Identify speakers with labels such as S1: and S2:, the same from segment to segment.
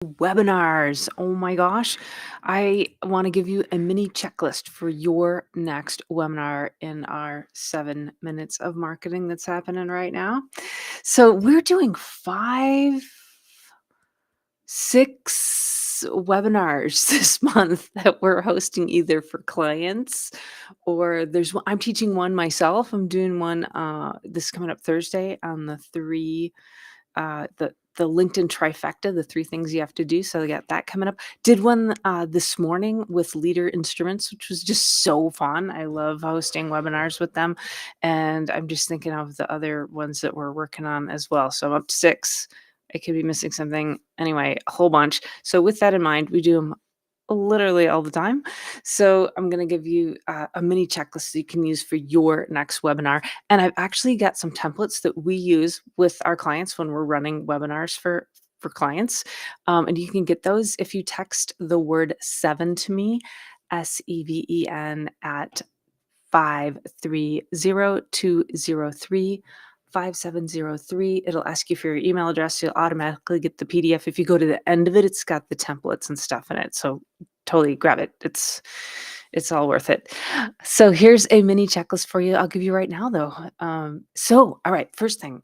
S1: Webinars. Oh my gosh. I want to give you a mini checklist for your next webinar in our 7 minutes of marketing that's happening right now. So, we're doing 6 webinars this month that we're hosting either for clients or I'm teaching one myself. I'm doing one this coming up Thursday on the LinkedIn trifecta, the 3 things you have to do, so I got that coming up. Did one, this morning with Leader Instruments, which was just so fun. I love hosting webinars with them, and I'm just thinking of the other ones that we're working on as well, so I'm up to 6. I could be missing something. Anyway, a whole bunch. So with that in mind, we do them literally all the time. So I'm going to give you a mini checklist that you can use for your next webinar. And I've actually got some templates that we use with our clients when we're running webinars for clients. And you can get those if you text the word 7 to me, SEVEN at 530203 5703. It'll ask you for your email address. You'll automatically get the PDF. If you go to the end of it, it's got the templates and stuff in it. So totally grab it. It's all worth it. So here's a mini checklist for you. I'll give you right now though. All right, first thing,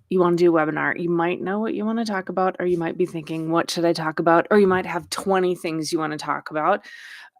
S1: you want to do a webinar. You might know what you want to talk about, or you might be thinking, what should I talk about? Or you might have 20 things you want to talk about.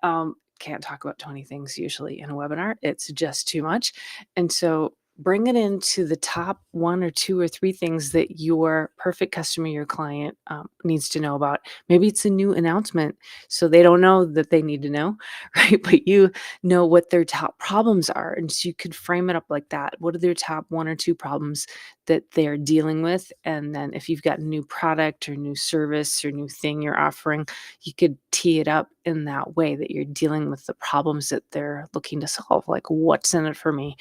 S1: Can't talk about 20 things usually in a webinar. It's just too much. And so bring it into the top 1 or 2 or 3 things that your perfect customer, your client, needs to know about. Maybe it's a new announcement, so they don't know that they need to know, right? But you know what their top problems are. And so you could frame it up like that. What are their top 1 or 2 problems that they're dealing with? And then if you've got a new product or new service or new thing you're offering, you could tee it up in that way that you're dealing with the problems that they're looking to solve. Like, what's in it for me?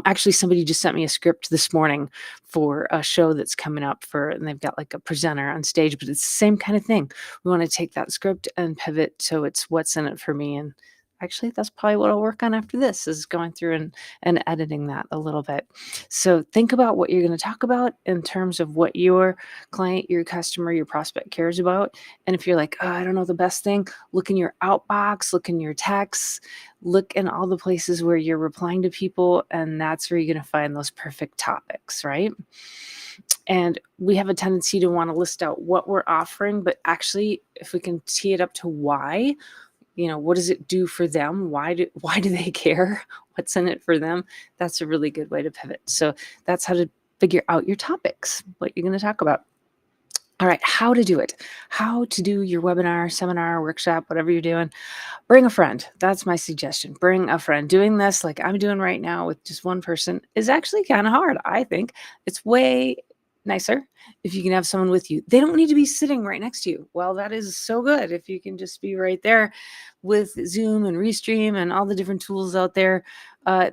S1: Actually, somebody just sent me a script this morning for a show that's coming up and they've got like a presenter on stage, but it's the same kind of thing. We want to take that script and pivot so it's what's in it for me. And actually, that's probably what I'll work on after this is going through and editing that a little bit. So think about what you're going to talk about in terms of what your client, your customer, your prospect cares about. And if you're like, oh, I don't know the best thing, look in your outbox, look in your texts, look in all the places where you're replying to people, and that's where you're going to find those perfect topics, right? And we have a tendency to want to list out what we're offering, but actually, if we can tee it up to why, what does it do for them? Why do they care? What's in it for them? That's a really good way to pivot. So that's how to figure out your topics, what you're going to talk about. All right, how to do it. How to do your webinar, seminar, workshop, whatever you're doing. Bring a friend. That's my suggestion. Bring a friend. Doing this like I'm doing right now with just one person is actually kind of hard, I think. It's way nicer if you can have someone with you. They don't need to be sitting right next to you. Well, that is so good if you can just be right there with Zoom and Restream and all the different tools out there.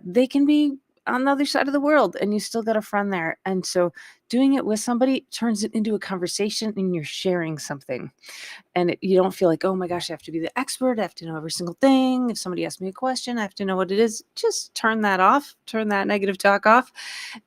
S1: They can be on the other side of the world and you still got a friend there. And so doing it with somebody turns it into a conversation and you're sharing something. And you don't feel like, oh my gosh, I have to be the expert. I have to know every single thing. If somebody asks me a question, I have to know what it is. Just turn that off, turn that negative talk off,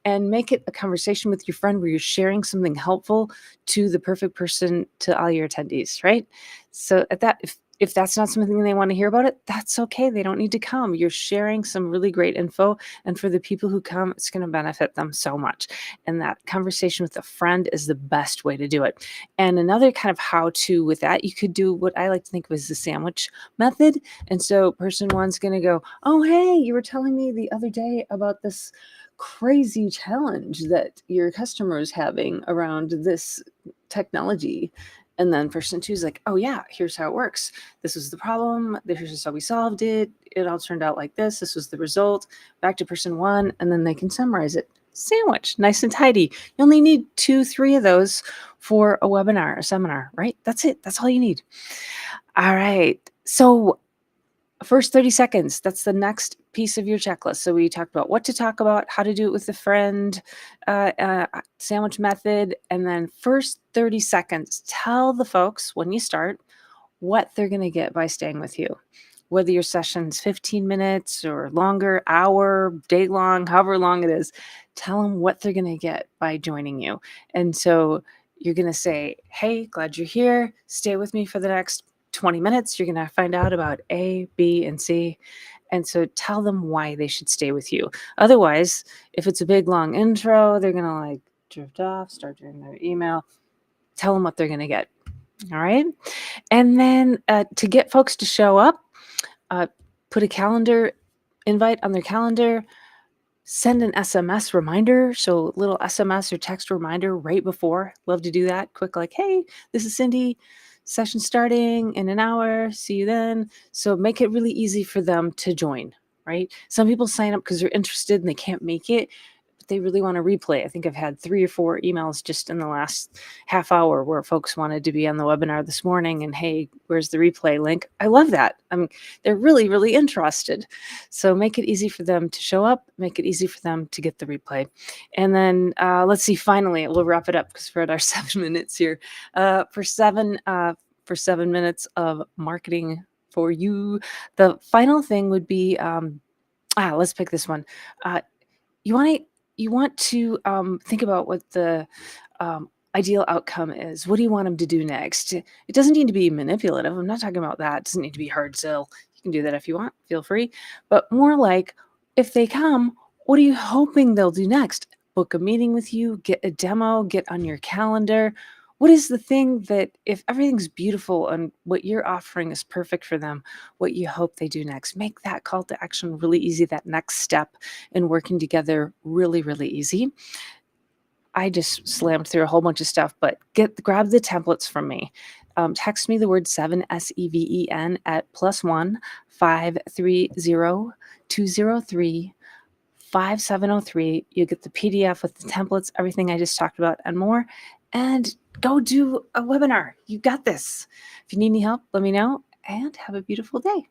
S1: and make it a conversation with your friend where you're sharing something helpful to the perfect person, to all your attendees, right? So at that, if that's not something they want to hear about it, that's okay. They don't need to come. You're sharing some really great info. And for the people who come, it's going to benefit them so much. And that conversation with a friend is the best way to do it. And another kind of how-to with that, you could do what I like to think of as the sandwich method. And so person one's going to go, oh, hey, you were telling me the other day about this crazy challenge that your customer is having around this technology. And then person two is like, oh yeah, here's how it works. This was the problem. This is how we solved it. It all turned out like this. This was the result. Back to person one, and then they can summarize it. Sandwich, nice and tidy. You only need 2, 3 of those for a webinar, a seminar, right? That's it. That's all you need. All right. So first 30 seconds, that's the next piece of your checklist. So we talked about what to talk about, how to do it with a friend, sandwich method, and then first 30 seconds, tell the folks when you start what they're going to get by staying with you. Whether your session's 15 minutes or longer, hour, day long, however long it is, tell them what they're going to get by joining you. And so You're going to say, hey, glad you're here. Stay with me for the next 20 minutes. You're going to find out about A, B, and C. And so tell them why they should stay with you. Otherwise, if it's a big long intro, they're going to like drift off, start doing their email. Tell them what they're going to get. All right. And then to get folks to show up, put a calendar invite on their calendar, send an SMS reminder. So little SMS or text reminder right before. Love to do that. Quick, like, hey, this is Cindy. Session starting in an hour. See you then. So make it really easy for them to join, right? Some people sign up because they're interested and they can't make it, but they really want to replay. I think I've had 3 or 4 emails just in the last half hour where folks wanted to be on the webinar this morning and, hey, where's the replay link? I love that. I mean, they're really, really interested. So make it easy for them to show up, make it easy for them to get the replay. And then let's see, finally, we'll wrap it up because we're at our 7 minutes here. For 7 minutes of marketing for you, the final thing would be, let's pick this one. You want to think about what the ideal outcome is. What do you want them to do next? It doesn't need to be manipulative. I'm not talking about that. It doesn't need to be hard sell. You can do that if you want. Feel free. But more like, if they come, what are you hoping they'll do next? Book a meeting with you, get a demo, get on your calendar. What is the thing that, if everything's beautiful and what you're offering is perfect for them, what you hope they do next? Make that call to action really easy, that next step in working together really, really easy. I just slammed through a whole bunch of stuff, but grab the templates from me. Text me the word 7, SEVEN, at +1 530 203 5703. You get the PDF with the templates, everything I just talked about, and more. And go do a webinar. You got this. If you need any help, let me know, and have a beautiful day.